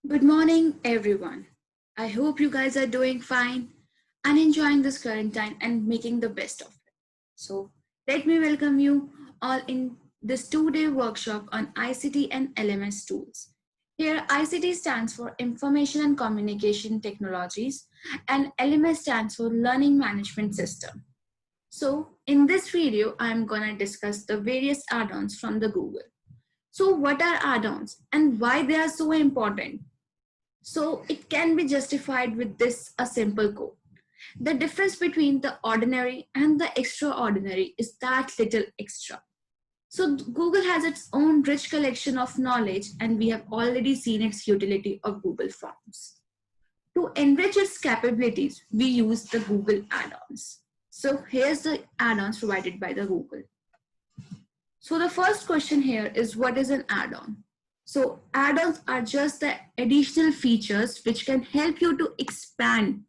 Good morning, everyone. I hope you guys are doing fine and enjoying this quarantine and making the best of it. So, let me welcome you all in this 2-day workshop on ICT and LMS tools. Here, ICT stands for Information and Communication Technologies, and LMS stands for Learning Management System. So, in this video, I'm going to discuss the various add-ons from the Google. So, what are add-ons and why they are so important? So it can be justified with this a simple quote. The difference between the ordinary and the extraordinary is that little extra. So Google has its own rich collection of knowledge and we have already seen its utility of Google Forms. To enrich its capabilities, we use the Google add-ons. So here's the add-ons provided by the Google. So the first question here is, what is an add-on? So add-ons are just the additional features which can help you to expand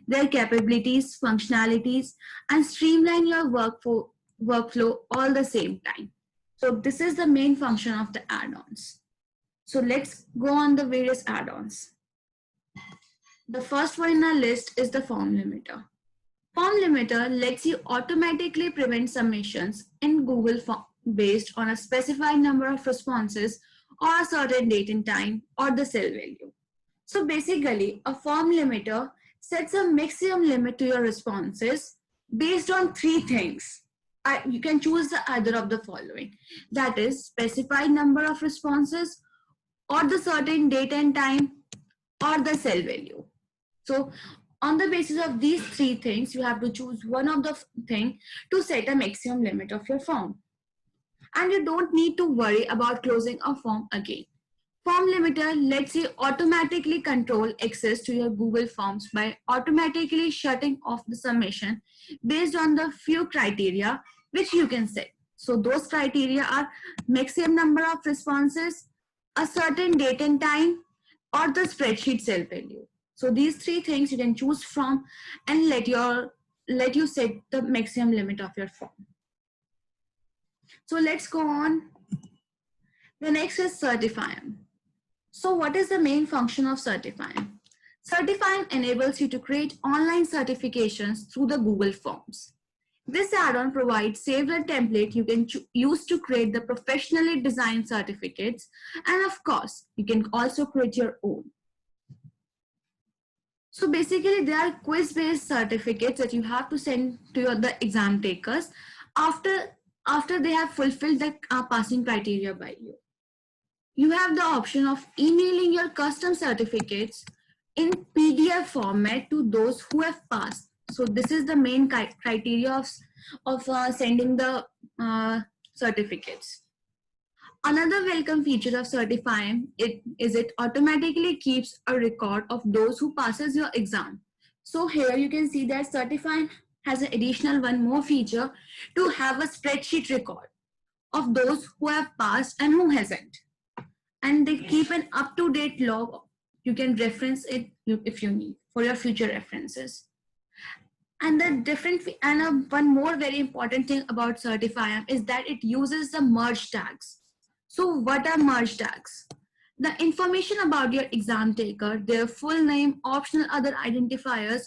their capabilities, functionalities, and streamline your workflow all the same time. So this is the main function of the add-ons. So let's go on the various add-ons. The first one in our list is the form limiter. Form limiter lets you automatically prevent submissions in Google Form based on a specified number of responses or a certain date and time or the cell value. So basically, a form limiter sets a maximum limit to your responses based on three things. You can choose either of the following. That is, specified number of responses or the certain date and time or the cell value. So on the basis of these three things, you have to choose one of the thing to set a maximum limit of your form. And you don't need to worry about closing a form again. Form limiter lets you automatically control access to your Google Forms by automatically shutting off the submission based on the few criteria which you can set. So those criteria are maximum number of responses, a certain date and time, or the spreadsheet cell value. So these three things you can choose from and let you set the maximum limit of your form. So let's go on. The next is Certifying. So what is the main function of Certifying? Certifying enables you to create online certifications through the Google Forms. This add-on provides several templates you can use to create the professionally designed certificates, and of course, you can also create your own. So basically, they are quiz-based certificates that you have to send to the exam takers after they have fulfilled the passing criteria by you. You have the option of emailing your custom certificates in PDF format to those who have passed. So this is the main criteria of sending the certificates. Another welcome feature of Certifying is it automatically keeps a record of those who passes your exam. So here you can see that Certifying has an additional one more feature to have a spreadsheet record of those who have passed and who hasn't. And they keep an up-to-date log. You can reference it if you need for your future references. And one more very important thing about Certifying is that it uses the merge tags. So what are merge tags? The information about your exam taker, their full name, optional other identifiers,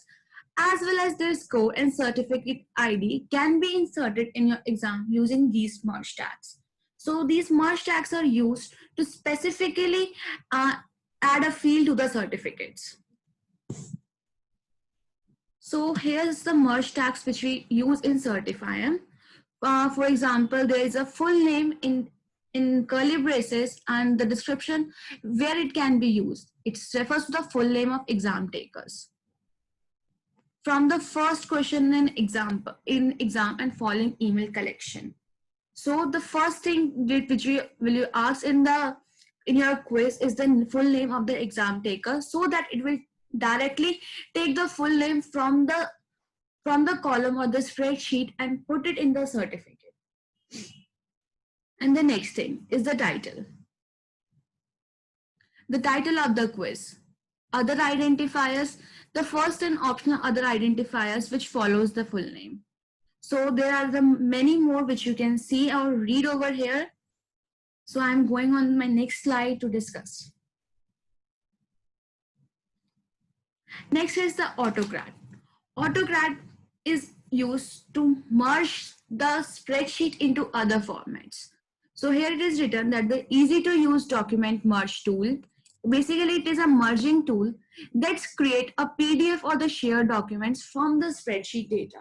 as well as their score and certificate ID can be inserted in your exam using these merge tags. So these merge tags are used to specifically add a field to the certificates. So here's the merge tags which we use in Certifying. For example, there is a full name in curly braces and the description where it can be used. It refers to the full name of exam takers. From the first question in exam and following email collection. So the first thing which will ask in your quiz is the full name of the exam taker, so that it will directly take the full name from the column or the spreadsheet and put it in the certificate. And the next thing is the title. The title of the quiz. Other identifiers, the first and optional other identifiers which follows the full name. So there are the many more which you can see or read over here. So I'm going on my next slide to discuss. Next is the AutoGrad. AutoGrad is used to merge the spreadsheet into other formats. So here it is written that the easy to use document merge tool. Basically, it is a merging tool that's create a PDF or the shared documents from the spreadsheet data.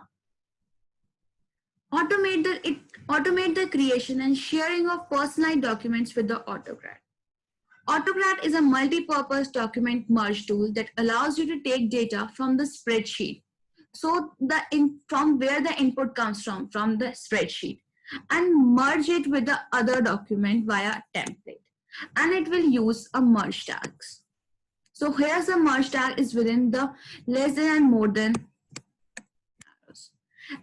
Automate the creation and sharing of personalized documents with the AutoGrad. AutoGrad is a multi-purpose document merge tool that allows you to take data from the spreadsheet. So from where the input comes from the spreadsheet, and merge it with the other document via template. And it will use a merge tags. So here's the merge tag is within the less than and more than,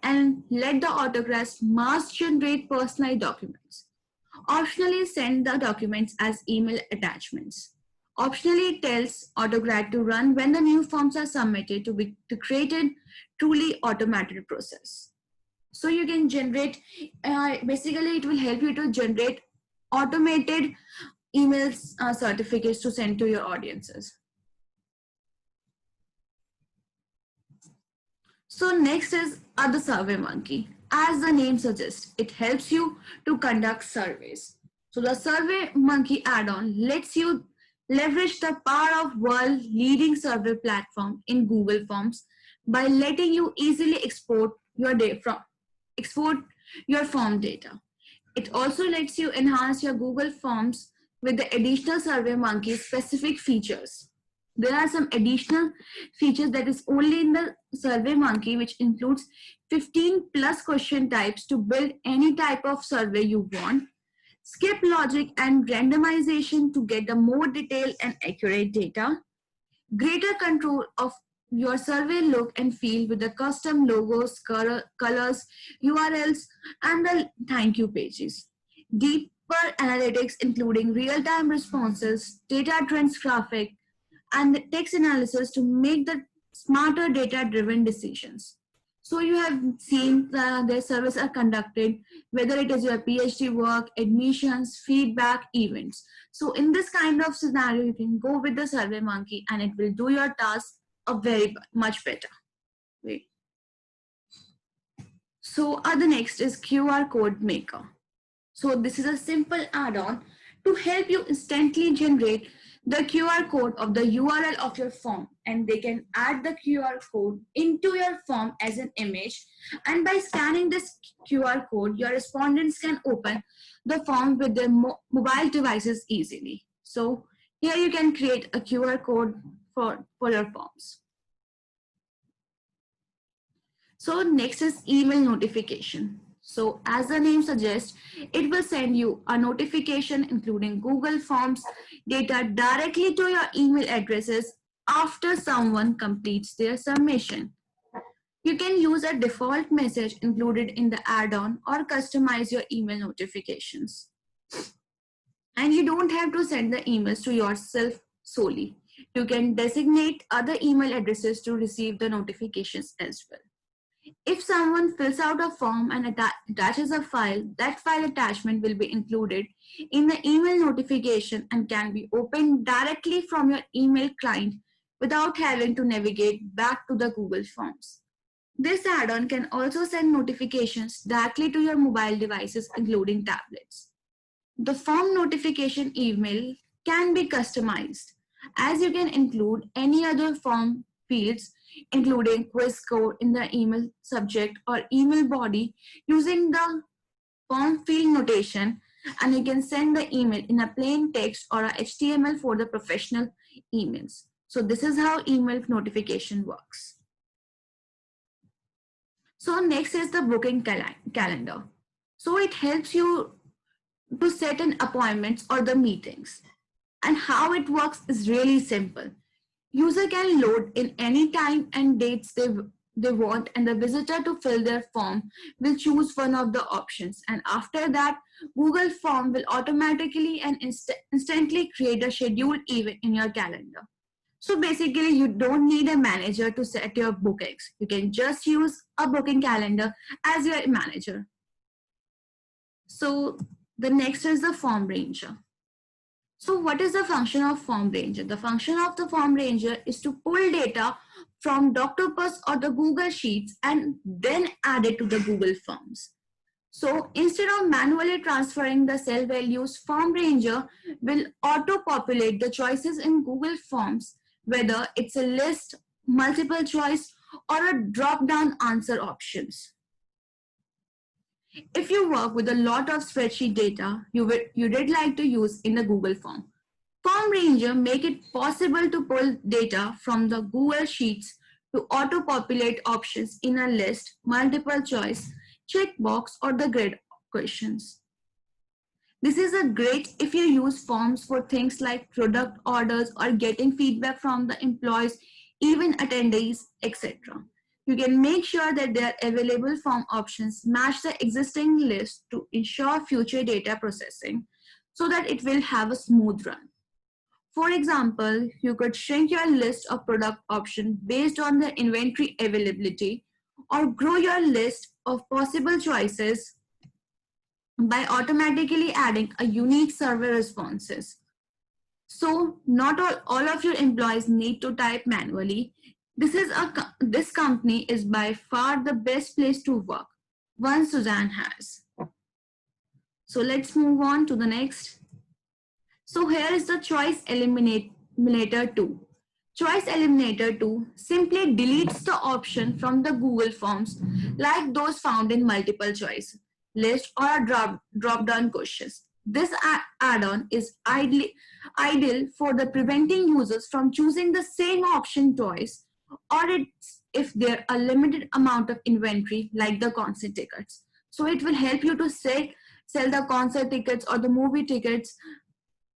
and let the AutoGrad mass generate personalized documents. Optionally send the documents as email attachments. Optionally it tells AutoGrad to run when the new forms are submitted to create a truly automated process. So you can generate, basically it will help you to generate automated emails certificates to send to your audiences. So next is the SurveyMonkey. As the name suggests, it helps you to conduct surveys. So the SurveyMonkey add-on lets you leverage the power of world leading survey platform in Google Forms by letting you easily export your form data. It also lets you enhance your Google Forms with the additional SurveyMonkey specific features. There are some additional features that is only in the SurveyMonkey, which includes 15 plus question types to build any type of survey you want, skip logic and randomization to get the more detailed and accurate data, greater control of your survey look and feel with the custom logos, colors, URLs, and the thank you pages. Deeper analytics including real-time responses, data trends graphic, and the text analysis to make the smarter data-driven decisions. So you have seen their surveys are conducted, whether it is your PhD work, admissions, feedback, events. So in this kind of scenario, you can go with the SurveyMonkey and it will do your task a very much better way. So the next is QR code maker. So this is a simple add-on to help you instantly generate the QR code of the URL of your form, and they can add the QR code into your form as an image, and by scanning this QR code your respondents can open the form with their mobile devices easily. So here you can create a QR code for your forms. So next is email notification. So as the name suggests, it will send you a notification including Google Forms data directly to your email addresses after someone completes their submission. You can use a default message included in the add-on or customize your email notifications. And you don't have to send the emails to yourself solely. You can designate other email addresses to receive the notifications as well. If someone fills out a form and attaches a file, that file attachment will be included in the email notification and can be opened directly from your email client without having to navigate back to the Google Forms. This add-on can also send notifications directly to your mobile devices, including tablets. The form notification email can be customized, as you can include any other form fields including quiz score in the email subject or email body using the form field notation, and you can send the email in a plain text or a HTML for the professional emails. So this is how email notification works. So next is the booking calendar. So it helps you to set an appointments or the meetings. And how it works is really simple. User can load in any time and dates they want, and the visitor to fill their form will choose one of the options. And after that, Google Form will automatically and instantly create a scheduled event in your calendar. So basically, you don't need a manager to set your bookings. You can just use a booking calendar as your manager. So the next is the Form Ranger. So what is the function of Form Ranger? The function of the Form Ranger is to pull data from Doctopus or the Google Sheets and then add it to the Google Forms. So instead of manually transferring the cell values, Form Ranger will auto-populate the choices in Google Forms, whether it's a list, multiple choice, or a drop-down answer options. If you work with a lot of spreadsheet data you'd like to use in the Google Form, Form Ranger make it possible to pull data from the Google Sheets to auto-populate options in a list, multiple choice, checkbox, or the grid questions. This is a great if you use forms for things like product orders or getting feedback from the employees, even attendees, etc. You can make sure that their available form options match the existing list to ensure future data processing so that it will have a smooth run. For example, you could shrink your list of product options based on the inventory availability or grow your list of possible choices by automatically adding a unique survey responses. So not all of your employees need to type manually. This company is by far the best place to work, one Suzanne has. So let's move on to the next. So here is the Choice Eliminator 2. Choice Eliminator 2 simply deletes the option from the Google Forms like those found in multiple choice, list, or drop-down questions. This add-on is ideal for the preventing users from choosing the same option twice, or if there are a limited amount of inventory like the concert tickets. So it will help you to sell the concert tickets or the movie tickets.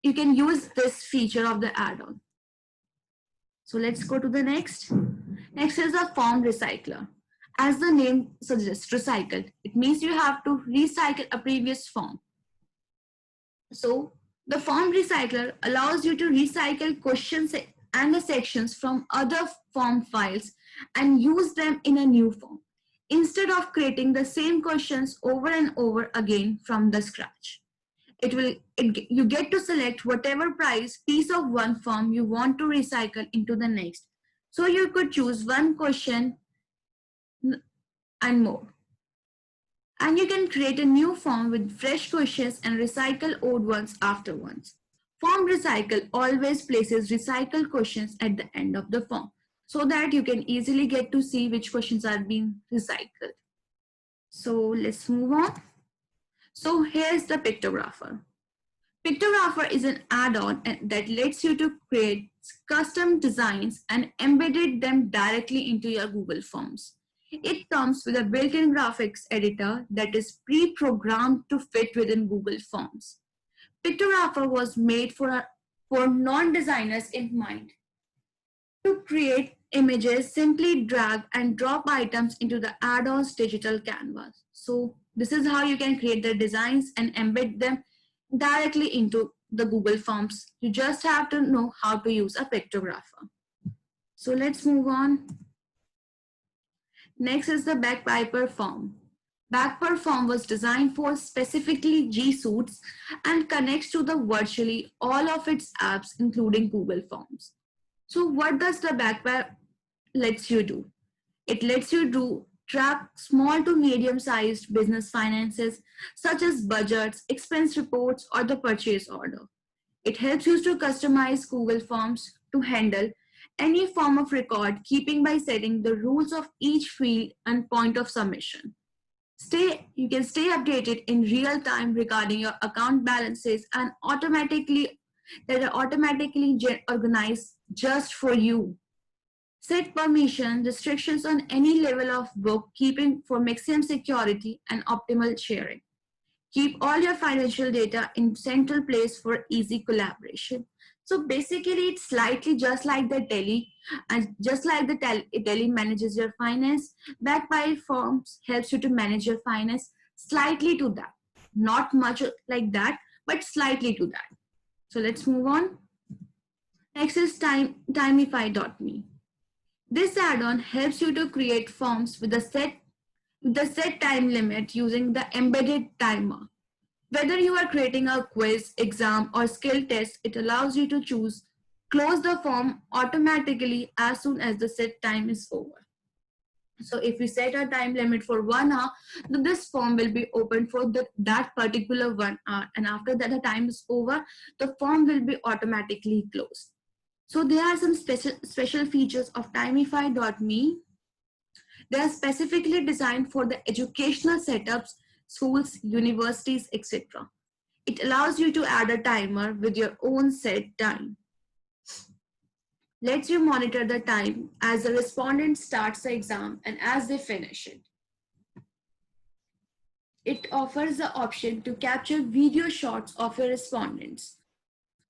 You can use this feature of the add-on. So let's go to the next. Next is a form recycler. As the name suggests, recycled. It means you have to recycle a previous form. So the form recycler allows you to recycle questions and the sections from other form files and use them in a new form, instead of creating the same questions over and over again from the scratch. You get to select whatever piece of one form you want to recycle into the next. So you could choose one question and more. And you can create a new form with fresh questions and recycle old ones afterwards. Form recycle always places recycled questions at the end of the form so that you can easily get to see which questions are being recycled. So let's move on. So here's the Pictographer. Pictographer is an add-on that lets you to create custom designs and embedded them directly into your Google Forms. It comes with a built-in graphics editor that is pre-programmed to fit within Google Forms. Pictographer was made for non-designers in mind. To create images, simply drag and drop items into the add-on's digital canvas. So this is how you can create the designs and embed them directly into the Google Forms. You just have to know how to use a pictographer. So let's move on. Next is the Bagpiper form. Bagpiper form was designed for specifically G Suites and connects to the virtually all of its apps, including Google Forms. So what does the Bagpiper lets you do? It lets you track small to medium-sized business finances, such as budgets, expense reports, or the purchase order. It helps you to customize Google Forms to handle any form of record keeping by setting the rules of each field and point of submission. You can stay updated in real time regarding your account balances and automatically organized just for you. Set permission restrictions on any level of bookkeeping for maximum security and optimal sharing. Keep all your financial data in central place for easy collaboration. So basically, it's slightly just like the Tally, and just like the Tally manages your finance, Bagpiper Forms helps you to manage your finance slightly to that. Not much like that, but slightly to that. So let's move on. Next is Timify.me. This add-on helps you to create forms with a set time limit using the embedded timer. Whether you are creating a quiz, exam, or skill test, it allows you to choose close the form automatically as soon as the set time is over. So if we set a time limit for 1 hour, then this form will be open for that particular 1 hour. And after that the time is over, the form will be automatically closed. So there are some special features of Timify.me. They are specifically designed for the educational setups, schools, universities, etc. It allows you to add a timer with your own set time. Lets you monitor the time as the respondent starts the exam and as they finish it. It offers the option to capture video shots of your respondents.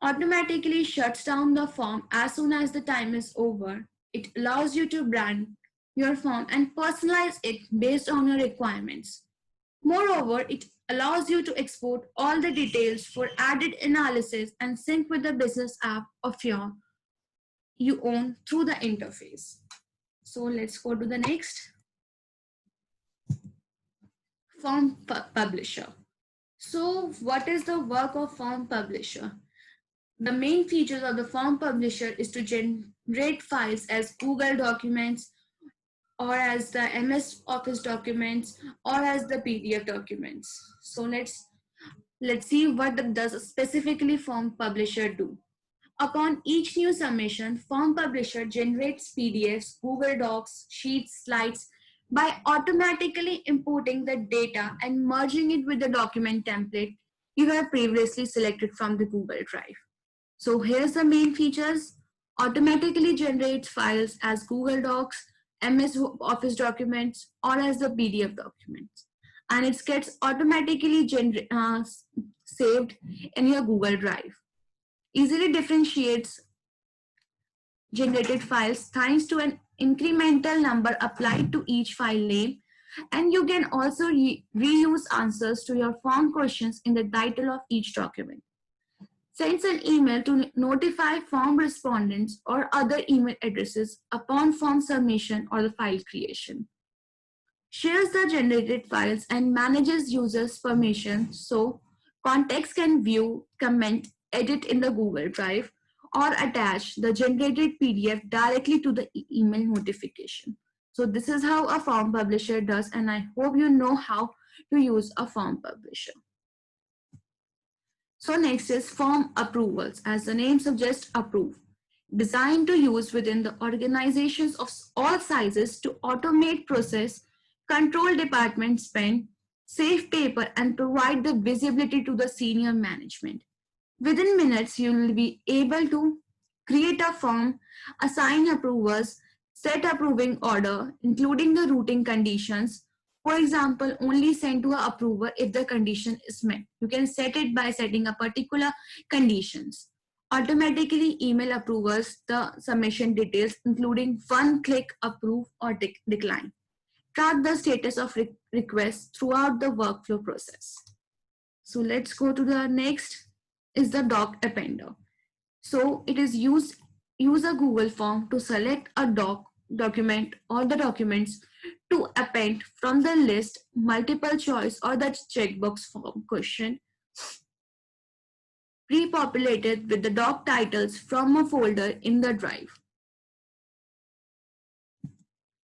Automatically shuts down the form as soon as the time is over. It allows you to brand your form and personalize it based on your requirements. Moreover, it allows you to export all the details for added analysis and sync with the business app of you own through the interface. So let's go to the next. Form Publisher. So what is the work of Form Publisher? The main features of the Form Publisher is to generate files as Google Documents or as the MS Office documents or as the PDF documents. So let's see what does specifically Form Publisher do. Upon each new submission, Form Publisher generates PDFs, Google Docs, sheets, slides by automatically importing the data and merging it with the document template you have previously selected from the Google Drive. So here's the main features. Automatically generates files as Google Docs, MS Office documents, or as the PDF documents. And it gets automatically saved in your Google Drive. Easily differentiates generated files thanks to an incremental number applied to each file name, and you can also reuse answers to your form questions in the title of each document. Sends an email to notify form respondents or other email addresses upon form submission or the file creation. Shares the generated files and manages users' permission so contacts can view, comment, edit in the Google Drive, or attach the generated PDF directly to the email notification. So this is how a form publisher does, and I hope you know how to use a form publisher. So next is form approvals. As the name suggests, approve. Designed to use within the organizations of all sizes to automate process, control department spend, save paper, and provide the visibility to the senior management. Within minutes, you will be able to create a form, assign approvers, set approving order, including the routing conditions. For example, only send to an approver if the condition is met. You can set it by setting a particular conditions. Automatically email approvers the submission details, including one-click approve or decline. Track the status of requests throughout the workflow process. So let's go to the next is the doc appender. So it is use a Google form to select a document or the documents to append from the list, multiple choice or the checkbox form question, pre-populated with the doc titles from a folder in the drive.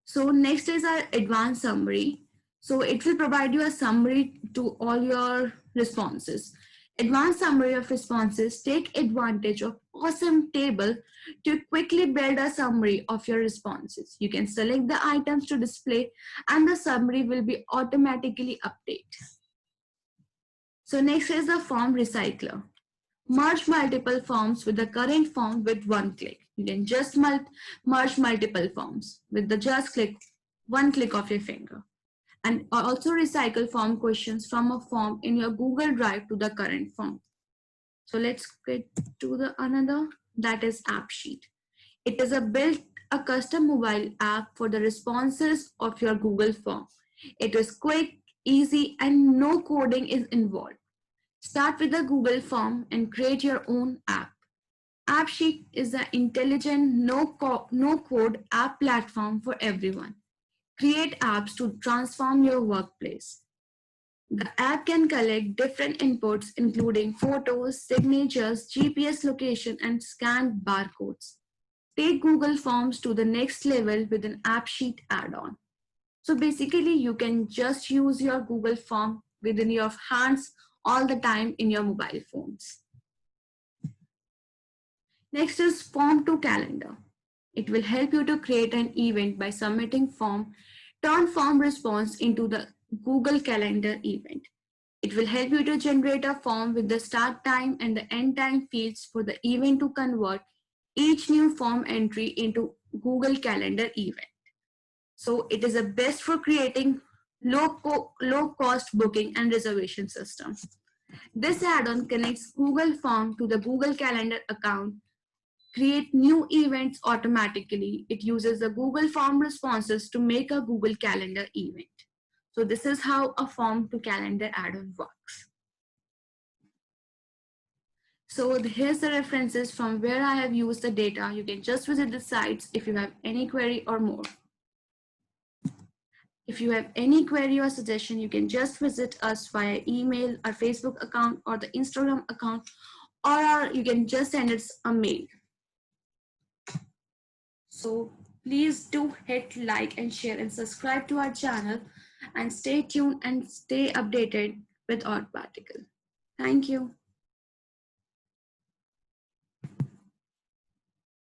So next is our advanced summary. So it will provide you a summary to all your responses. Advanced summary of responses take advantage of awesome table to quickly build a summary of your responses. You can select the items to display and the summary will be automatically updated. So next is the form recycler. Merge multiple forms with the current form with one click. You can just merge multiple forms with the one click of your finger. And also recycle form questions from a form in your Google Drive to the current form. So let's get to the another, that is AppSheet. It is a custom mobile app for the responses of your Google form. It is quick, easy, and no coding is involved. Start with the Google form and create your own app. AppSheet is an intelligent, no-code app platform for everyone. Create apps to transform your workplace. The app can collect different inputs, including photos, signatures, GPS location, and scanned barcodes. Take Google Forms to the next level with an AppSheet add-on. So basically, you can just use your Google Form within your hands all the time in your mobile phones. Next is Form to Calendar. It will help you to create an event by submitting form. Turn form response into the Google Calendar event. It will help you to generate a form with the start time and the end time fields for the event to convert each new form entry into Google Calendar event. So it is the best for creating low cost booking and reservation systems. This add-on connects Google Form to the Google Calendar account, create new events automatically. It uses the Google Form responses to make a Google Calendar event. So this is how a form to calendar add-on works. So here's the references from where I have used the data. You can just visit the sites if you have any query or more. If you have any query or suggestion, you can just visit us via email, our Facebook account, or the Instagram account, or you can just send us a mail. So please do hit like and share and subscribe to our channel, and stay tuned and stay updated with Art Particle. Thank you.